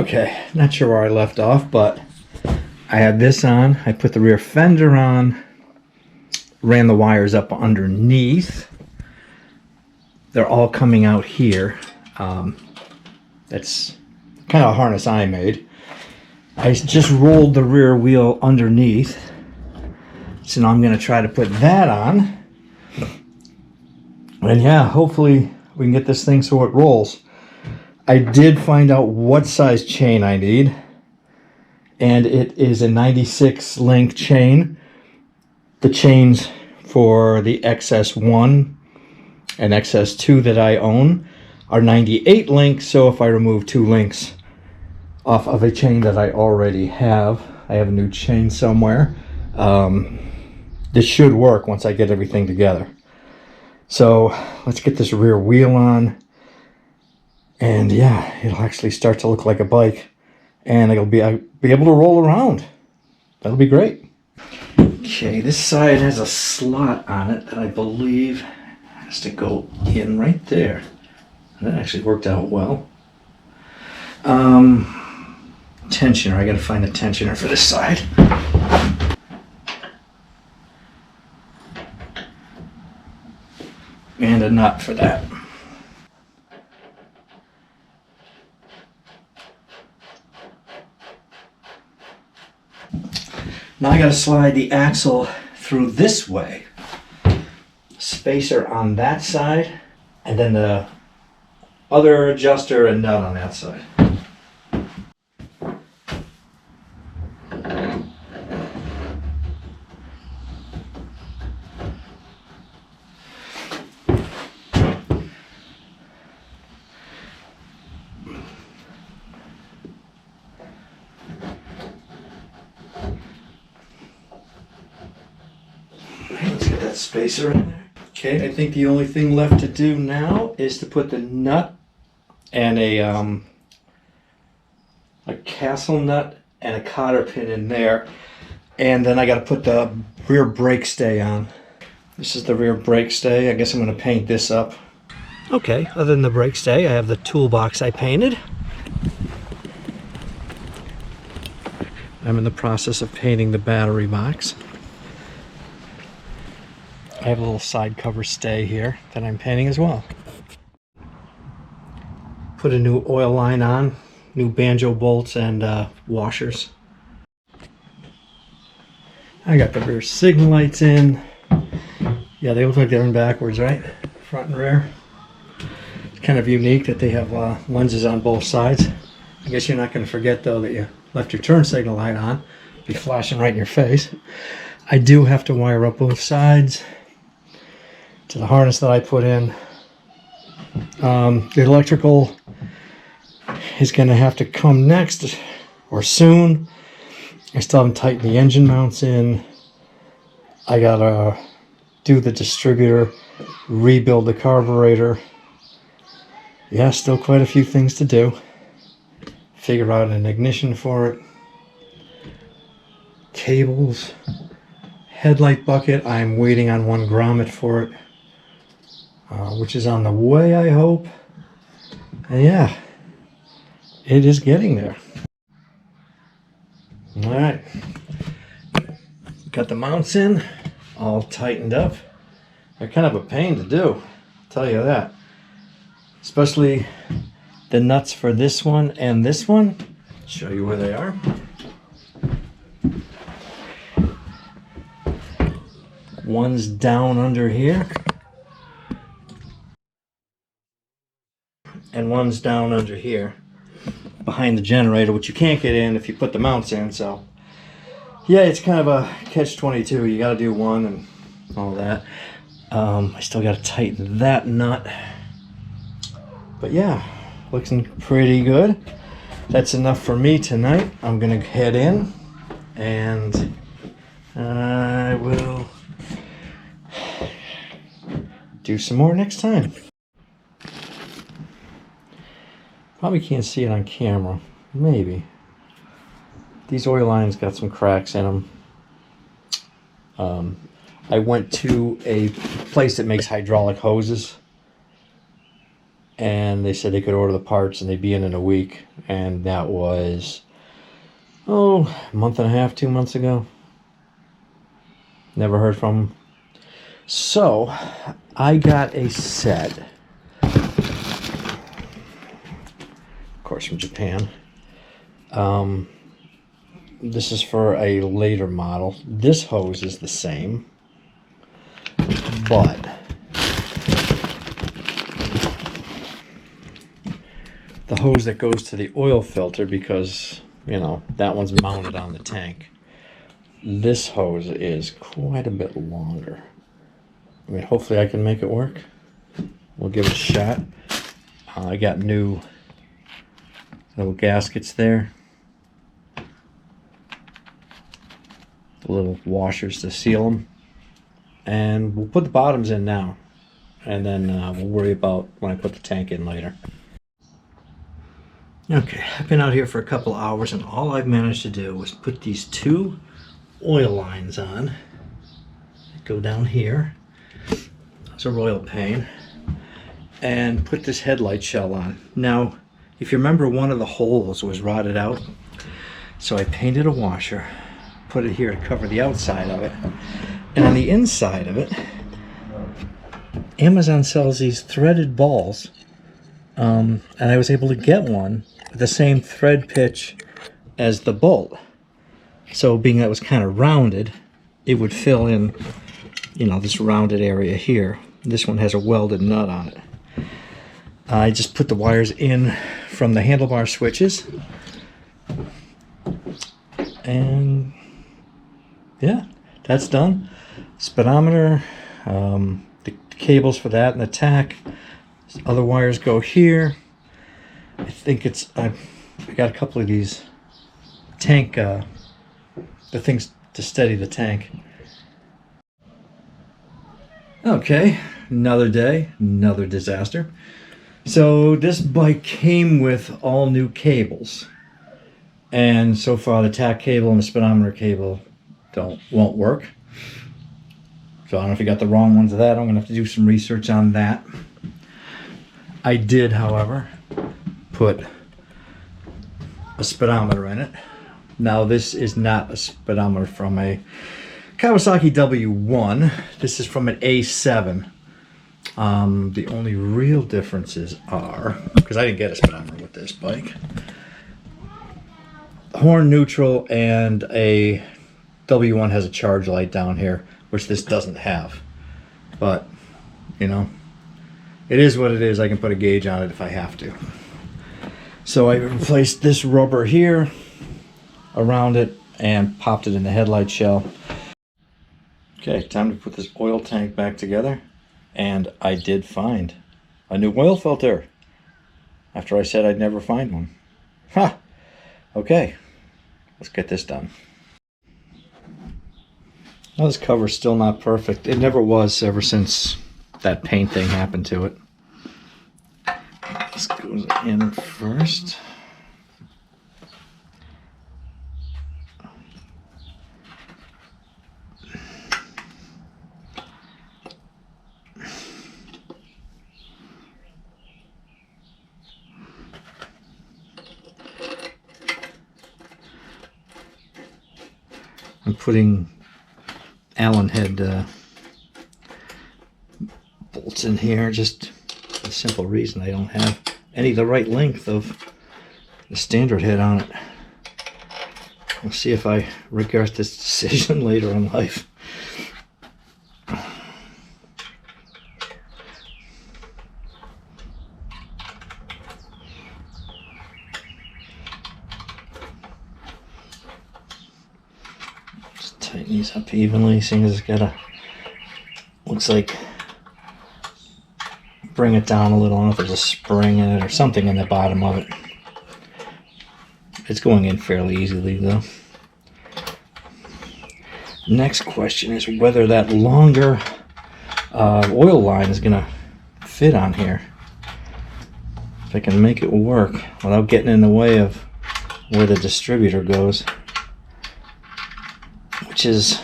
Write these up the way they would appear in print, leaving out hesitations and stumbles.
Okay, not sure where I left off, but I had this on. I put the rear fender on, ran the wires up underneath. They're all coming out here. That's kind of a harness I made. I just rolled the rear wheel underneath. So now I'm going to try to put that on. And yeah, hopefully we can get this thing so it rolls. I did find out what size chain I need. And it is a 96 link chain. The chains for the XS1 and XS2 that I own are 98 links. So if I remove 2 links off of a chain that I already have, I have a new chain somewhere. This should work once I get everything together. So let's get this rear wheel on. And yeah, it'll actually start to look like a bike. And I'll be able to roll around. That'll be great. Okay, this side has a slot on it that I believe has to go in right there. That actually worked out well. Tensioner, I gotta find a tensioner for this side. And a nut for that. Now I gotta slide the axle through this way. Spacer on that side, and then the other adjuster and nut on that side. Let's get that spacer in there. Okay, I think the only thing left to do now is to put the nut and a castle nut and a cotter pin in there. And then I got to put the rear brake stay on. This is the rear brake stay. I guess I'm going to paint this up. Okay, other than the brake stay, I have the toolbox I painted. I'm in the process of painting the battery box. I have a little side cover stay here that I'm painting as well. Put a new oil line on, new banjo bolts and washers. I got the rear signal lights in. Yeah, they look like they're in backwards, right? Front and rear. It's kind of unique that they have lenses on both sides. I guess you're not going to forget though that you left your turn signal light on. It'll be flashing right in your face. I do have to wire up both sides to the harness that I put in. The electrical is going to have to come next or soon. I still haven't tightened the engine mounts in. I gotta do the distributor, rebuild the carburetor. Yeah, still quite a few things to do. Figure out an ignition for it. Cables. Headlight bucket, I'm waiting on one grommet for it. Which is on the way, I hope. And yeah, it is getting there. All right, got the mounts in, all tightened up. They're kind of a pain to do, I'll tell you that. Especially the nuts for this one and this one. I'll show you where they are. One's down under here. And one's down under here behind the generator, which you can't get in if you put the mounts in. So yeah, it's kind of a catch-22. You got to do one and all that. I still got to tighten that nut, but yeah, looking pretty good. That's enough for me tonight. I'm gonna head in and I will do some more next time. Probably can't see it on camera. Maybe. These oil lines got some cracks in them. I went to a place that makes hydraulic hoses. and they said they could order the parts and they'd be in a week. And that was, a month and a half, 2 months ago. Never heard from them. So I got a set, of course from Japan. This is for a later model. This hose is the same, but the hose that goes to the oil filter, because that one's mounted on the tank, this hose is quite a bit longer. I mean, hopefully I can make it work. We'll give it a shot. I got new little gaskets there, the little washers to seal them, and we'll put the bottoms in now, and then we'll worry about when I put the tank in later. Okay, I've been out here for a couple hours, and all I've managed to do was put these 2 oil lines on. Go down here. It's a royal pain. And put this headlight shell on. Now, if you remember, one of the holes was rotted out, so I painted a washer, put it here to cover the outside of it, and on the inside of it, Amazon sells these threaded balls, and I was able to get one with the same thread pitch as the bolt. So being that it was kind of rounded, it would fill in, this rounded area here. This one has a welded nut on it. I just put the wires in from the handlebar switches, and yeah, that's done. Speedometer, the cables for that and the tack. Other wires go here. I think I got a couple of these tank, the things to steady the tank. Okay, another day, another disaster. So this bike came with all new cables, and so far the tack cable and the speedometer cable won't work. So I don't know if you got the wrong ones of that. I'm gonna have to do some research on that. I did, however, put a speedometer in it. Now this is not a speedometer from a Kawasaki W1. This is from an A7. The only real differences are, because I didn't get a speedometer with this bike, horn neutral, and a W1 has a charge light down here, which this doesn't have. But, it is what it is. I can put a gauge on it if I have to. So I replaced this rubber here around it and popped it in the headlight shell. Okay, time to put this oil tank back together. And I did find a new oil filter after I said I'd never find one. Ha! Okay, let's get this done. Well, this cover's still not perfect. It never was ever since that paint thing happened to it. This goes in first. I'm putting Allen head bolts in here just for the simple reason I don't have any the right length of the standard head on it. We'll see if I regret this decision later in life. Tighten these up evenly, seeing as it's got a, looks like, bring it down a little. I don't know if there's a spring in it or something in the bottom of it. It's going in fairly easily though. Next question is whether that longer oil line is gonna fit on here. If I can make it work without getting in the way of where the distributor goes, which is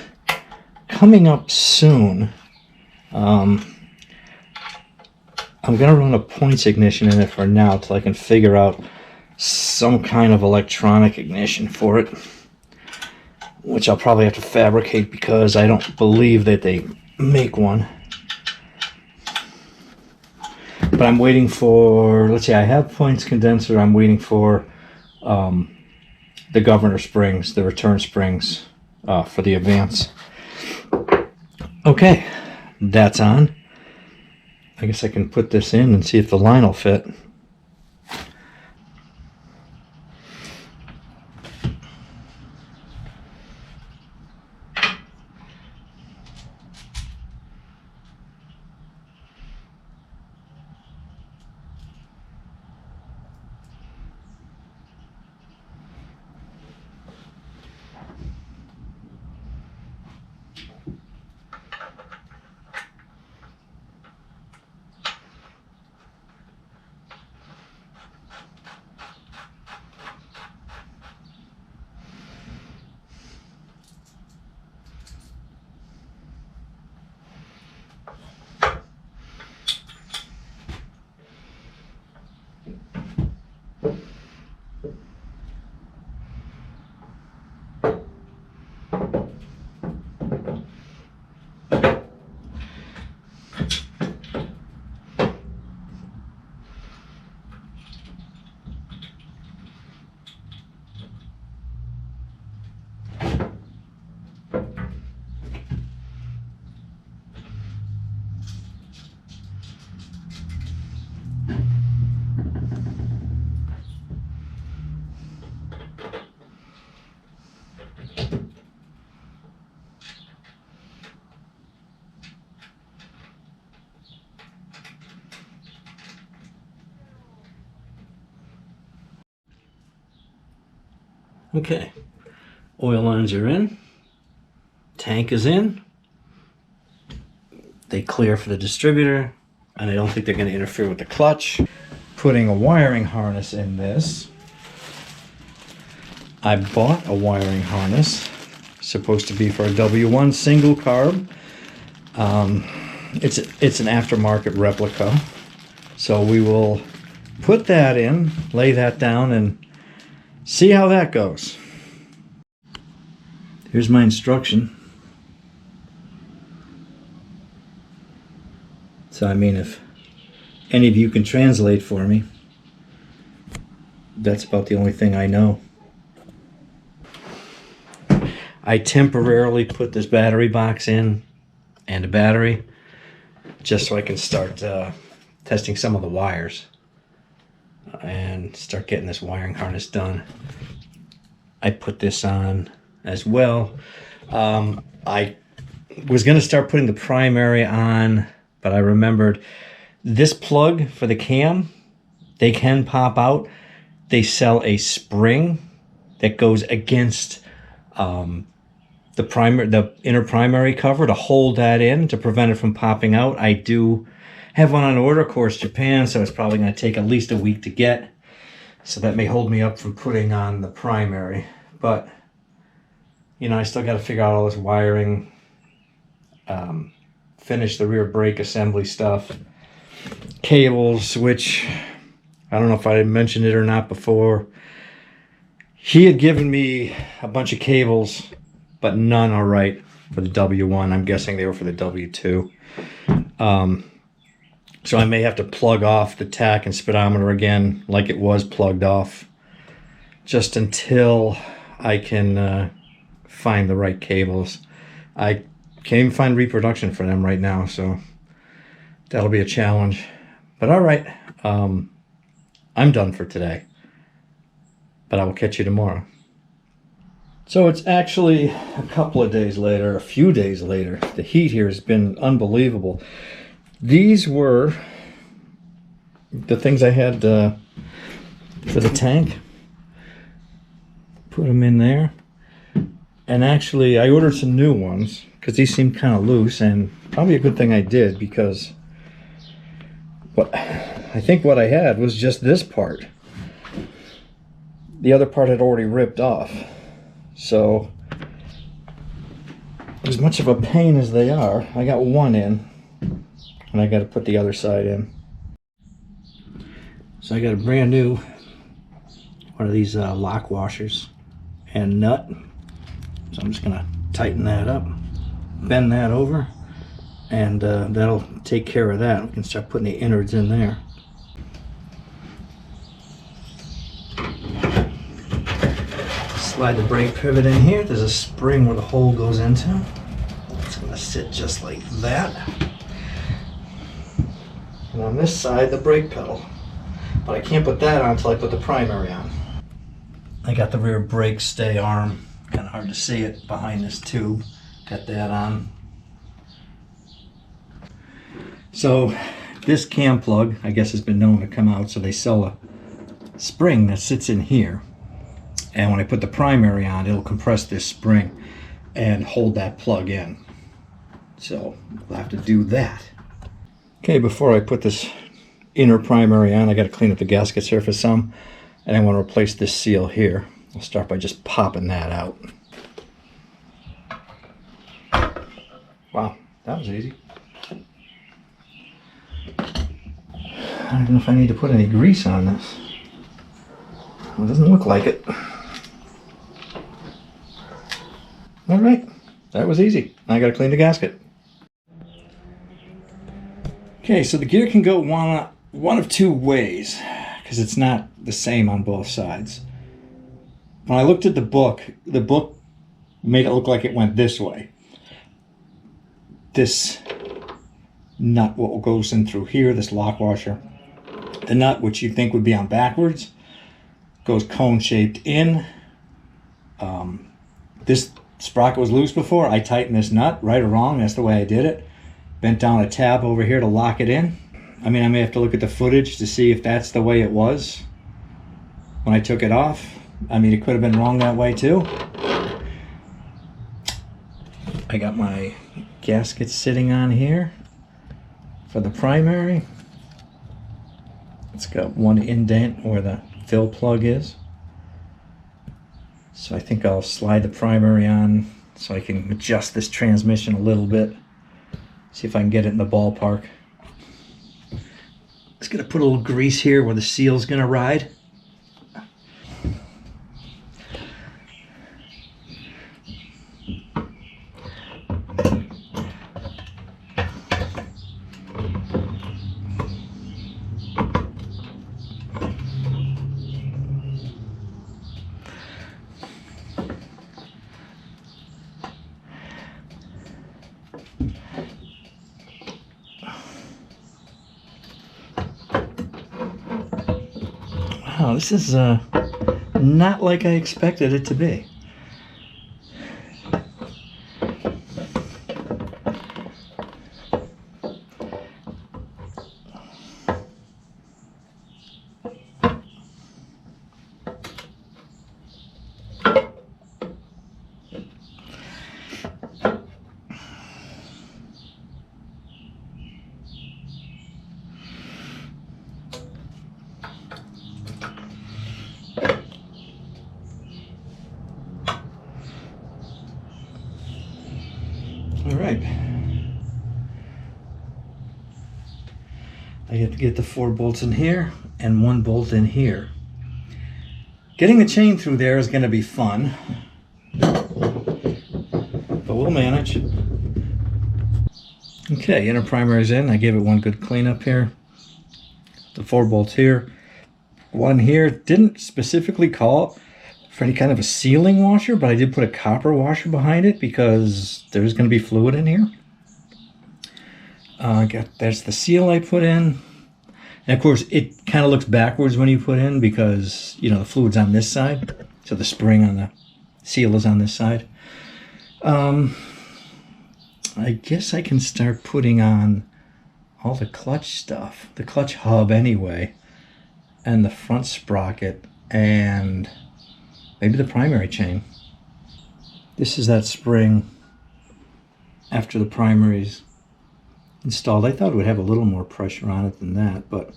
coming up soon. I'm going to run a points ignition in it for now till I can figure out some kind of electronic ignition for it, which I'll probably have to fabricate because I don't believe that they make one. But I'm waiting for, let's see, I have points condenser. I'm waiting for the governor springs, the return springs for the Advance. Okay, that's on. I guess I can put this in and see if the line will fit. Okay, oil lines are in, tank is in, they clear for the distributor, and I don't think they're going to interfere with the clutch. Putting a wiring harness in this. I bought a wiring harness, supposed to be for a W1 single carb. It's an aftermarket replica, so we will put that in, lay that down, and see how that goes. Here's my instruction. So I mean, if any of you can translate for me, that's about the only thing I know. I temporarily put this battery box in and a battery just so I can start testing some of the wires and start getting this wiring harness done. I put this on as well. I was going to start putting the primary on, but I remembered this plug for the cam, they can pop out. They sell a spring that goes against the inner primary cover to hold that in to prevent it from popping out. I do have one on order, of course, Japan, so it's probably going to take at least a week to get. So that may hold me up from putting on the primary. But, you know, I still got to figure out all this wiring, finish the rear brake assembly stuff, cables, which I don't know if I mentioned it or not before. He had given me a bunch of cables, but none are right for the W1. I'm guessing they were for the W2. So I may have to plug off the tach and speedometer again like it was plugged off just until I can find the right cables. I can't even find reproduction for them right now, so that'll be a challenge. But all right, I'm done for today, but I will catch you tomorrow. So it's actually a couple of days later, a few days later. The heat here has been unbelievable. These were the things I had for the tank. Put them in there. And actually, I ordered some new ones because these seemed kind of loose, and probably a good thing I did, because I think what I had was just this part. The other part had already ripped off. So, as much of a pain as they are, I got one in, and I got to put the other side in. So I got a brand new one of these lock washers and nut. So I'm just gonna tighten that up, bend that over, and that'll take care of that. We can start putting the innards in there. Slide the brake pivot in here. There's a spring where the hole goes into. It's gonna sit just like that. And on this side, the brake pedal. But I can't put that on until I put the primary on. I got the rear brake stay arm. Kind of hard to see it behind this tube. Got that on. So this cam plug, I guess, has been known to come out. So they sell a spring that sits in here. And when I put the primary on, it'll compress this spring and hold that plug in. So we'll have to do that. Okay, before I put this inner primary on, I got to clean up the gasket surface some. And I want to replace this seal here. I'll start by just popping that out. Wow, that was easy. I don't know if I need to put any grease on this. Well, it doesn't look like it. All right, that was easy. Now I got to clean the gasket. Okay, so the gear can go one of two ways because it's not the same on both sides. When I looked at the book made it look like it went this way. This nut, what goes in through here, this lock washer, the nut, which you think would be on backwards, goes cone-shaped in. This sprocket was loose before. I tightened this nut, right or wrong, that's the way I did it. Bent down a tab over here to lock it in. I mean, I may have to look at the footage to see if that's the way it was when I took it off. I mean, it could have been wrong that way too. I got my gasket sitting on here for the primary. It's got one indent where the fill plug is. So I think I'll slide the primary on so I can adjust this transmission a little bit. See if I can get it in the ballpark. Just gonna put a little grease here where the seal's gonna ride. Wow, this is not like I expected it to be. All right. I have to get the 4 bolts in here and 1 bolt in here. Getting the chain through there is going to be fun, but we'll manage. Okay, inner primary's in. I gave it 1 good cleanup here. The 4 bolts here. 1 here. Didn't specifically call for any kind of a sealing washer, but I did put a copper washer behind it because there's going to be fluid in here. There's the seal I put in. And of course, it kind of looks backwards when you put in because, you know, the fluid's on this side. So the spring on the seal is on this side. I guess I can start putting on all the clutch stuff. The clutch hub anyway. And the front sprocket. And maybe the primary chain. This is that spring after the primary's installed. I thought it would have a little more pressure on it than that, but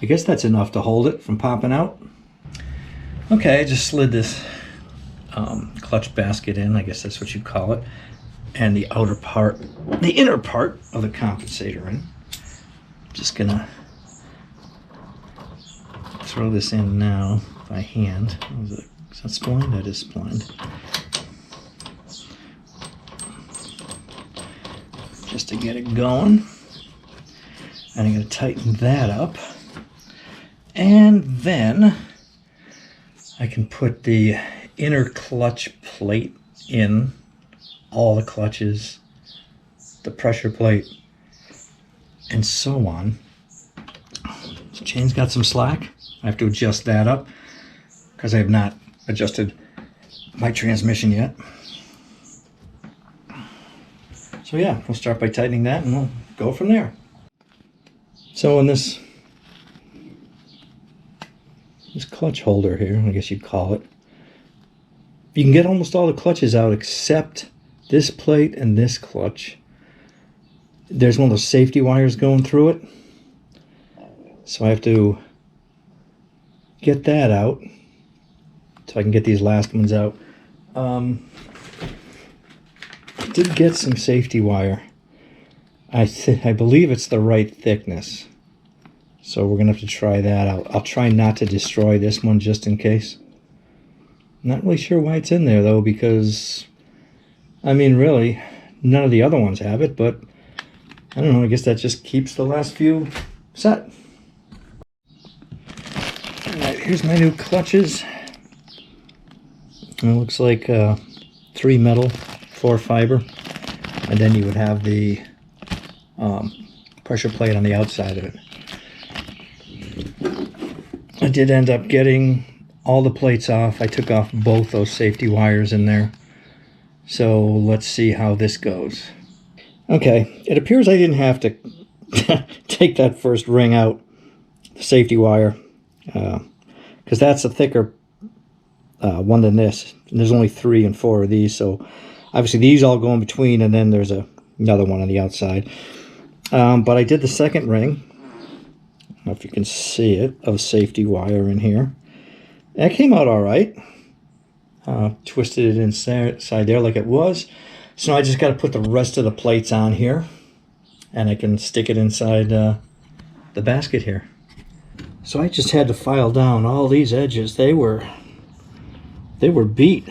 I guess that's enough to hold it from popping out. Okay, I just slid this clutch basket in, I guess that's what you call it, and the outer part, the inner part of the compensator in. Just gonna throw this in now by hand. Is that splined? That is splined. Just to get it going. And I'm going to tighten that up. And then I can put the inner clutch plate in, all the clutches, the pressure plate, and so on. The chain's got some slack. I have to adjust that up because I have not adjusted my transmission yet. So yeah, we'll start by tightening that and we'll go from there. So in this clutch holder here, I guess you'd call it, you can get almost all the clutches out except this plate and this clutch. There's one of those safety wires going through it. So I have to get that out so I can get these last ones out. I did get some safety wire. I believe it's the right thickness. So we're gonna have to try that out. I'll try not to destroy this one just in case. Not really sure why it's in there though, because I mean really none of the other ones have it, but I don't know, I guess that just keeps the last few set. Alright, here's my new clutches. And it looks like 3 metal, 4 fiber, and then you would have the pressure plate on the outside of it. I did end up getting all the plates off. I took off both those safety wires in there. So let's see how this goes. Okay, it appears I didn't have to take that first ring out, the safety wire, because that's a thicker one than this. And there's only 3 and 4 of these, so obviously these all go in between, and then there's another one on the outside. But I did the second ring. I don't know if you can see it, of safety wire in here. And it came out all right. Twisted it inside there like it was. So now I just got to put the rest of the plates on here, and I can stick it inside the basket here. So I just had to file down all these edges. They were beat.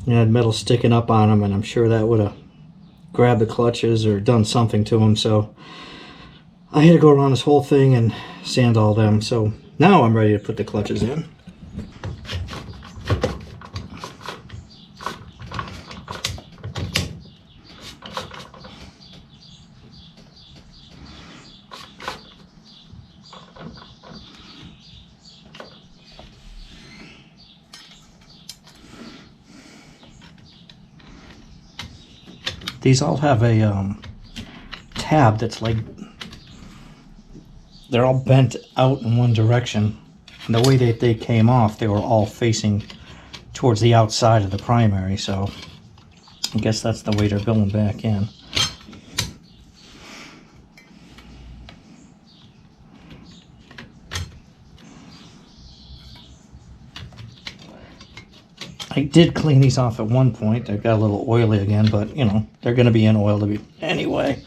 You had metal sticking up on them, and I'm sure that would have grabbed the clutches or done something to them. So I had to go around this whole thing and sand all them. So now I'm ready to put the clutches in. These all have a tab that's like, they're all bent out in one direction. And the way that they came off, they were all facing towards the outside of the primary, so I guess that's the way they're going back in. I did clean these off at one point. They got a little oily again, but you know, they're going to be in oil to be anyway.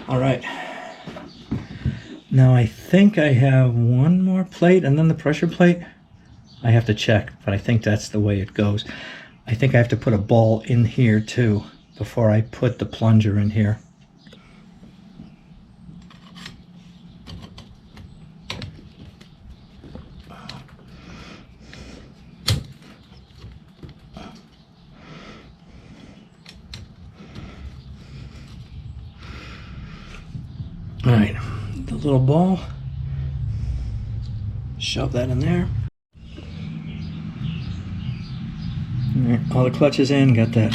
All right. Now I think I have one more plate and then the pressure plate. I have to check, but I think that's the way it goes. I think I have to put a ball in here too before I put the plunger in here. All right, the little ball, shove that in there. All right, all the clutches in, got that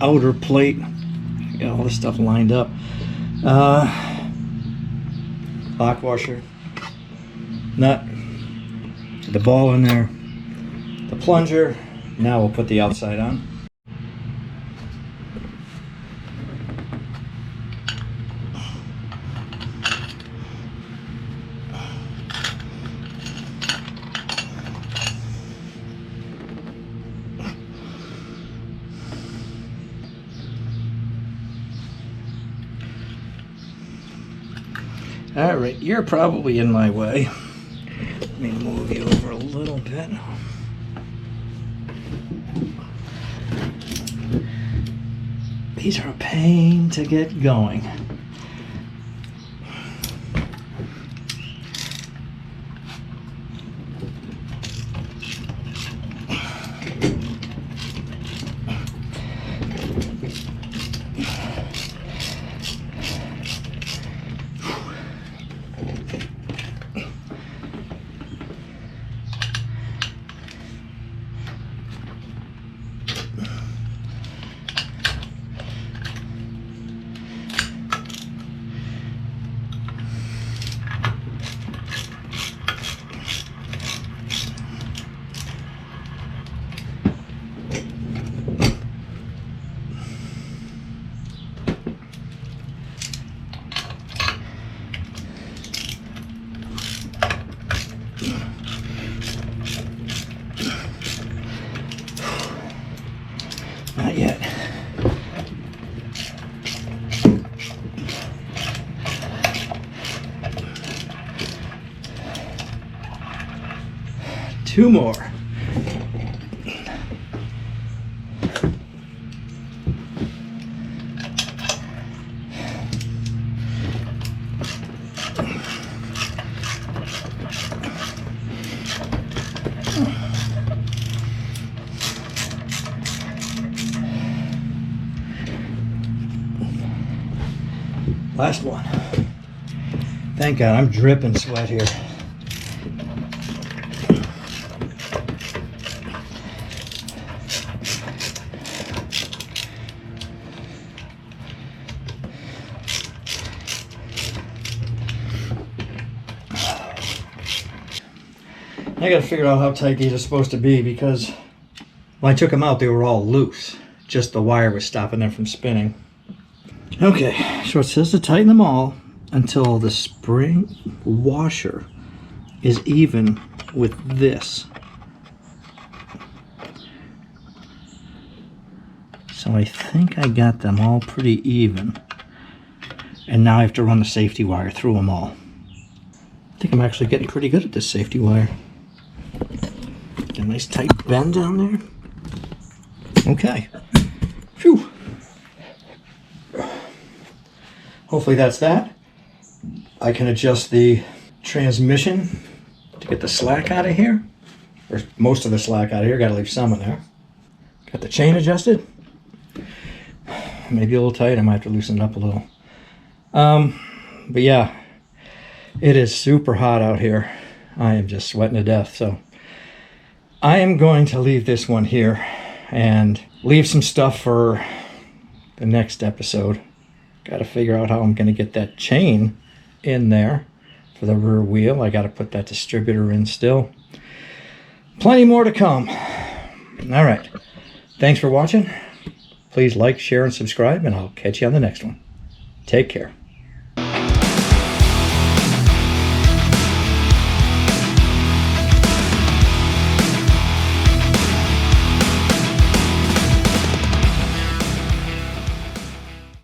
outer plate, got all this stuff lined up. Lock washer, nut, the ball in there, the plunger. Now we'll put the outside on. All right, you're probably in my way. Let me move you over a little bit. These are a pain to get going. Not yet. Two more. Last one. Thank God, I'm dripping sweat here. I gotta figure out how tight these are supposed to be because when I took them out, they were all loose. Just the wire was stopping them from spinning. Okay, so it says to tighten them all until the spring washer is even with this. So I think I got them all pretty even. And now I have to run the safety wire through them all. I think I'm actually getting pretty good at this safety wire. Get a nice tight bend down there. Okay. Phew. Hopefully that's that. I can adjust the transmission to get the slack out of here. Or most of the slack out of here. Gotta leave some in there. Got the chain adjusted. Maybe a little tight. I might have to loosen it up a little. But yeah, it is super hot out here. I am just sweating to death. So I am going to leave this one here and leave some stuff for the next episode. Got to figure out how I'm going to get that chain in there for the rear wheel. I got to put that distributor in still. Plenty more to come. All right. Thanks for watching. Please like, share, and subscribe, and I'll catch you on the next one. Take care.